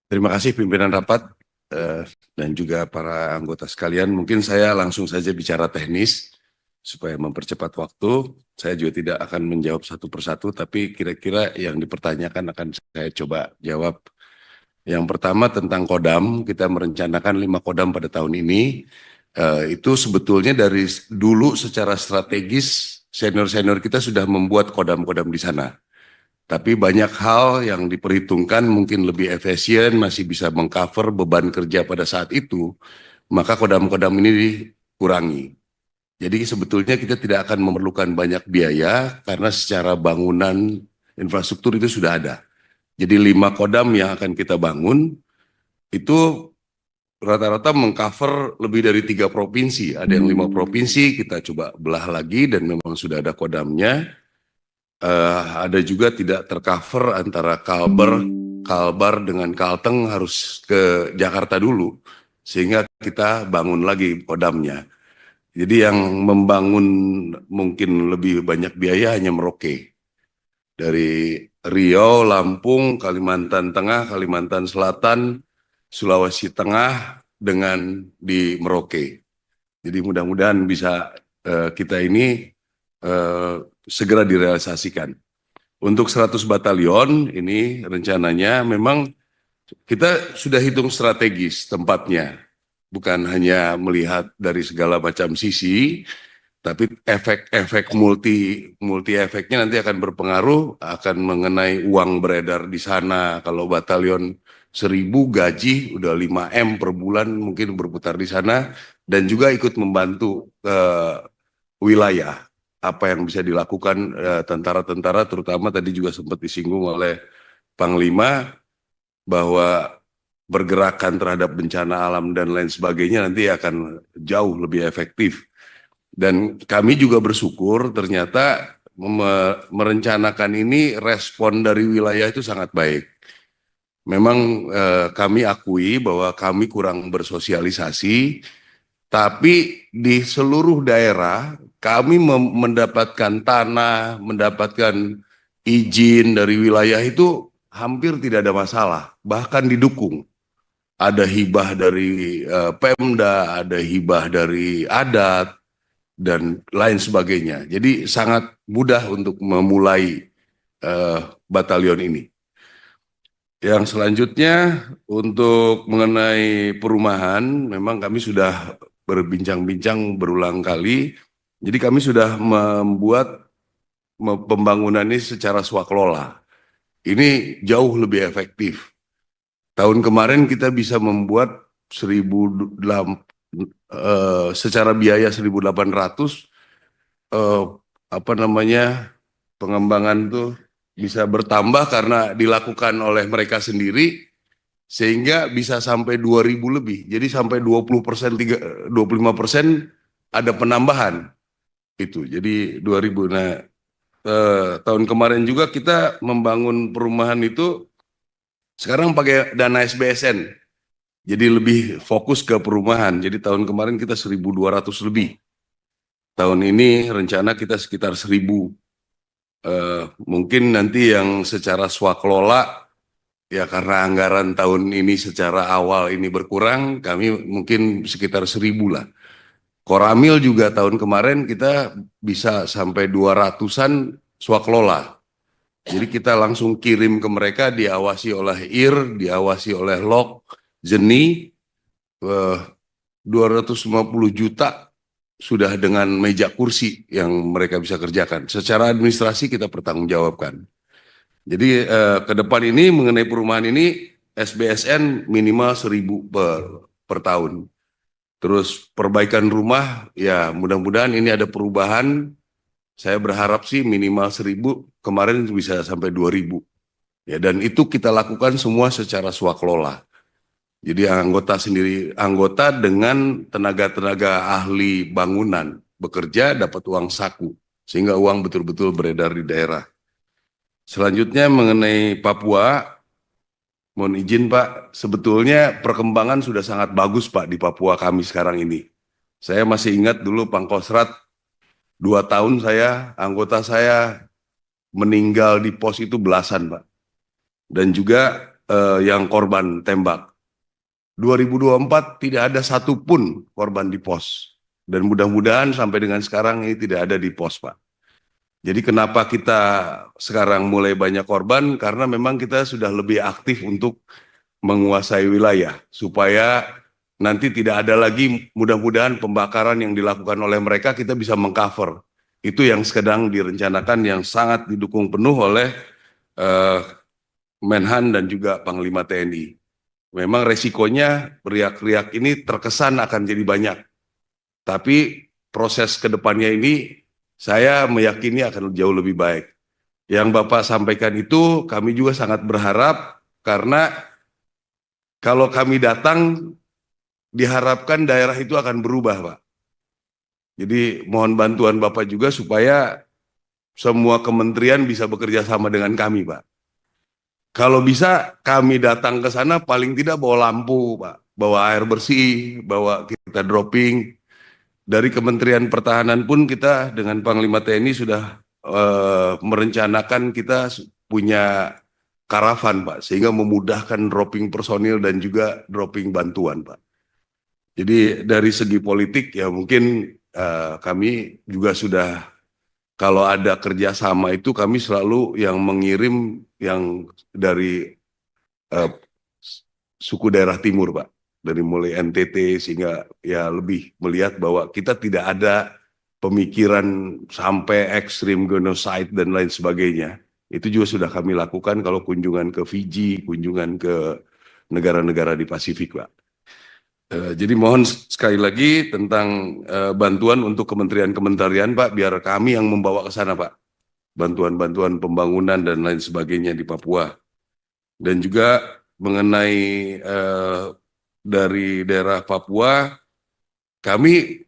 Terima kasih pimpinan rapat eh, dan juga para anggota sekalian. Mungkin saya langsung saja bicara teknis supaya mempercepat waktu. Saya juga tidak akan menjawab satu persatu, tapi kira-kira yang dipertanyakan akan saya coba jawab. Yang pertama tentang kodam, kita merencanakan 5 kodam pada tahun ini. Itu sebetulnya dari dulu secara strategis senior-senior kita sudah membuat kodam-kodam di sana. Tapi banyak hal yang diperhitungkan mungkin lebih efisien, masih bisa mengcover beban kerja pada saat itu, maka kodam-kodam ini dikurangi. Jadi sebetulnya kita tidak akan memerlukan banyak biaya karena secara bangunan infrastruktur itu sudah ada. Jadi 5 kodam yang akan kita bangun itu rata-rata mengcover lebih dari 3 provinsi. Ada yang 5 provinsi, kita coba belah lagi dan memang sudah ada kodamnya. Ada juga tidak tercover antara Kalbar dengan Kalteng harus ke Jakarta dulu, sehingga kita bangun lagi kodamnya. Jadi yang membangun mungkin lebih banyak biaya hanya Merauke. Dari Riau, Lampung, Kalimantan Tengah, Kalimantan Selatan, Sulawesi Tengah dengan di Merauke. Jadi mudah-mudahan bisa kita ini segera direalisasikan. Untuk 100 batalion ini rencananya memang kita sudah hitung strategis tempatnya. Bukan hanya melihat dari segala macam sisi, tapi efek-efek multi efeknya nanti akan berpengaruh, akan mengenai uang beredar di sana. Kalau batalion 1.000 gaji udah 5M per bulan mungkin berputar di sana, dan juga ikut membantu wilayah apa yang bisa dilakukan tentara-tentara, terutama tadi juga sempat disinggung oleh Panglima bahwa pergerakan terhadap bencana alam dan lain sebagainya nanti akan jauh lebih efektif. Dan kami juga bersyukur ternyata merencanakan ini respon dari wilayah itu sangat baik. Memang kami akui bahwa kami kurang bersosialisasi, tapi di seluruh daerah kami mendapatkan tanah, mendapatkan izin dari wilayah itu hampir tidak ada masalah, bahkan didukung. Ada hibah dari Pemda, ada hibah dari adat, dan lain sebagainya. Jadi sangat mudah untuk memulai batalion ini. Yang selanjutnya untuk mengenai perumahan, memang kami sudah berbincang-bincang berulang kali. Jadi kami sudah membuat pembangunan ini secara swakelola. Ini jauh lebih efektif. Tahun kemarin kita bisa membuat 1.008 secara biaya 1.800 apa namanya pengembangan tuh bisa bertambah karena dilakukan oleh mereka sendiri sehingga bisa sampai 2.000 lebih. Jadi sampai 20%, 25% ada penambahan itu. Jadi 2.000. Nah, tahun kemarin juga kita membangun perumahan itu sekarang pakai dana SBSN. Jadi lebih fokus ke perumahan. Jadi tahun kemarin kita 1.200 lebih. Tahun ini rencana kita sekitar 1.000. Mungkin nanti yang secara swakelola, ya karena anggaran tahun ini secara awal ini berkurang, kami mungkin sekitar 1.000 lah. Koramil juga tahun kemarin kita bisa sampai 200-an swakelola. Jadi kita langsung kirim ke mereka, diawasi oleh IR, diawasi oleh LOK, Jeni, 250 juta sudah dengan meja kursi yang mereka bisa kerjakan. Secara administrasi kita pertanggungjawabkan. Jadi ke depan ini mengenai perumahan ini SBSN minimal 1.000 per tahun. Terus perbaikan rumah ya mudah-mudahan ini ada perubahan. Saya berharap sih minimal 1.000, kemarin bisa sampai 2.000. Ya, dan itu kita lakukan semua secara swakelola. Jadi anggota dengan tenaga-tenaga ahli bangunan bekerja dapat uang saku sehingga uang betul-betul beredar di daerah. Selanjutnya mengenai Papua, mohon izin Pak, sebetulnya perkembangan sudah sangat bagus Pak di Papua kami sekarang ini. Saya masih ingat dulu Pangkostrat 2 tahun anggota saya meninggal di pos itu belasan Pak. Dan juga yang korban tembak. 2024 tidak ada satupun korban di pos. Dan mudah-mudahan sampai dengan sekarang ini tidak ada di pos, Pak. Jadi kenapa kita sekarang mulai banyak korban? Karena memang kita sudah lebih aktif untuk menguasai wilayah. Supaya nanti tidak ada lagi mudah-mudahan pembakaran yang dilakukan oleh mereka kita bisa mengcover. Itu yang sedang direncanakan yang sangat didukung penuh oleh eh, Menhan dan juga Panglima TNI. Memang resikonya riak-riak ini terkesan akan jadi banyak. Tapi proses ke depannya ini saya meyakini akan jauh lebih baik. Yang Bapak sampaikan itu kami juga sangat berharap karena kalau kami datang diharapkan daerah itu akan berubah, Pak. Jadi mohon bantuan Bapak juga supaya semua kementerian bisa bekerja sama dengan kami, Pak. Kalau bisa kami datang ke sana paling tidak bawa lampu, Pak, bawa air bersih, bawa kita dropping. Dari Kementerian Pertahanan pun kita dengan Panglima TNI sudah merencanakan kita punya karavan, Pak, sehingga memudahkan dropping personil dan juga dropping bantuan, Pak. Jadi dari segi politik ya mungkin kami juga sudah kalau ada kerjasama itu kami selalu yang mengirim yang dari eh, suku daerah timur, Pak. Dari mulai NTT sehingga ya lebih melihat bahwa kita tidak ada pemikiran sampai ekstrim genocide dan lain sebagainya. Itu juga sudah kami lakukan kalau kunjungan ke Fiji, kunjungan ke negara-negara di Pasifik, Pak. Jadi mohon sekali lagi tentang bantuan untuk kementerian-kementerian, Pak, biar kami yang membawa ke sana, Pak. Bantuan-bantuan pembangunan dan lain sebagainya di Papua. Dan juga mengenai dari daerah Papua, kami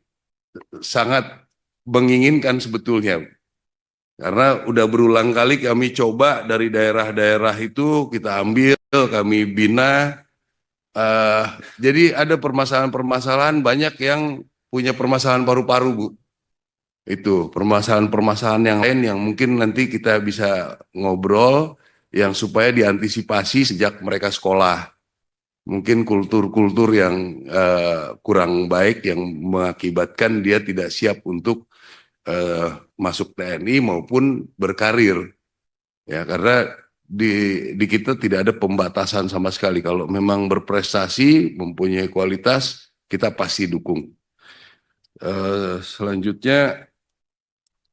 sangat menginginkan sebetulnya. Karena udah berulang kali kami coba dari daerah-daerah itu kita ambil, kami bina. Jadi ada permasalahan-permasalahan banyak yang punya permasalahan paru-paru, Bu. Itu permasalahan-permasalahan yang lain yang mungkin nanti kita bisa ngobrol yang supaya diantisipasi sejak mereka sekolah. Mungkin kultur-kultur yang kurang baik yang mengakibatkan dia tidak siap untuk masuk TNI maupun berkarir. Ya, karena di kita tidak ada pembatasan sama sekali. Kalau memang berprestasi, mempunyai kualitas, kita pasti dukung. Selanjutnya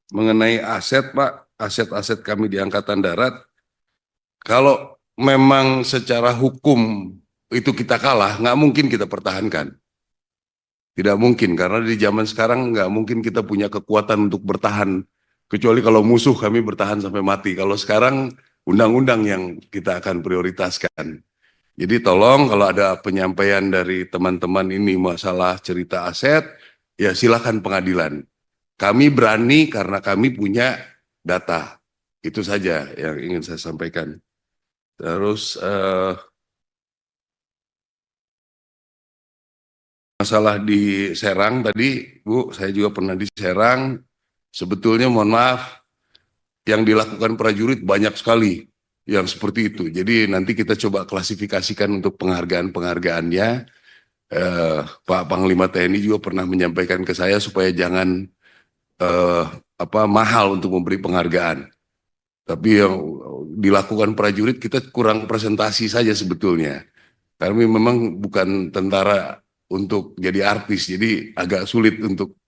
mengenai aset, Pak, aset-aset kami di Angkatan Darat, kalau memang secara hukum itu kita kalah, nggak mungkin kita pertahankan. Tidak mungkin, karena di zaman sekarang nggak mungkin kita punya kekuatan untuk bertahan. Kecuali kalau musuh kami bertahan sampai mati. Kalau sekarang undang-undang yang kita akan prioritaskan. Jadi tolong kalau ada penyampaian dari teman-teman ini masalah cerita aset, ya silakan pengadilan. Kami berani karena kami punya data. Itu saja yang ingin saya sampaikan. Terus masalah di Serang tadi, Bu, saya juga pernah di Serang. Sebetulnya mohon maaf, yang dilakukan prajurit banyak sekali yang seperti itu. Jadi nanti kita coba klasifikasikan untuk penghargaan-penghargaannya. Pak Panglima TNI juga pernah menyampaikan ke saya supaya jangan mahal untuk memberi penghargaan. Tapi yang dilakukan prajurit kita kurang presentasi saja sebetulnya. Kami memang bukan tentara untuk jadi artis, jadi agak sulit untuk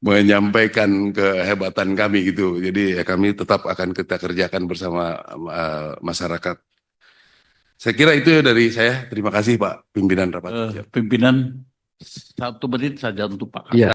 menyampaikan kehebatan kami gitu. Jadi ya kami tetap akan kita kerjakan bersama masyarakat. Saya kira itu ya dari saya. Terima kasih Pak Pimpinan Rapat. Pimpinan 1 menit saja untuk Pak. Iya.